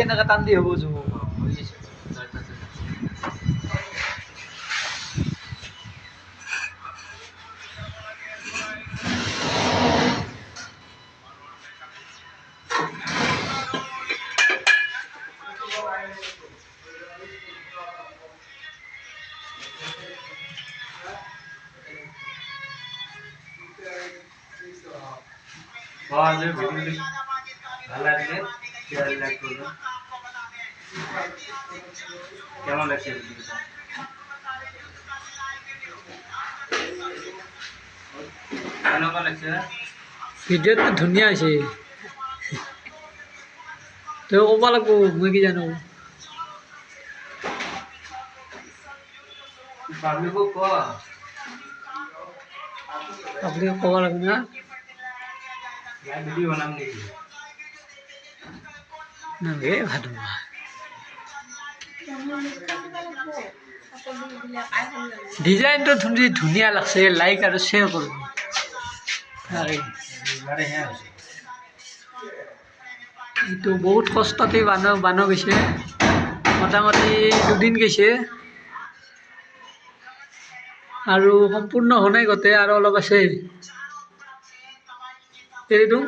এনেকৈ টান দি হ'ব জুমু কেমন লাগছে কেনেকুৱা লাগছে ভিডিঅ'টো ধুনীয়া হৈছে তই ক'ব লাগিব মই কি জানো পাব্লিকক ক আপুনি ক'ব লাগিব না ভিডিঅ' বনাম নেকি নালাগে ভাত ডিজাইনটো ধুনীয়া লাগছে লাইক আৰু শ্বেয়াৰ কৰিব এইটো বহুত কষ্টতে বানাব গৈছে মোটামুটি 2 দিন গৈছে আৰু সম্পূৰ্ণ হোৱা নাই গোটেই আৰু অলপ আছে এৰি দিওঁ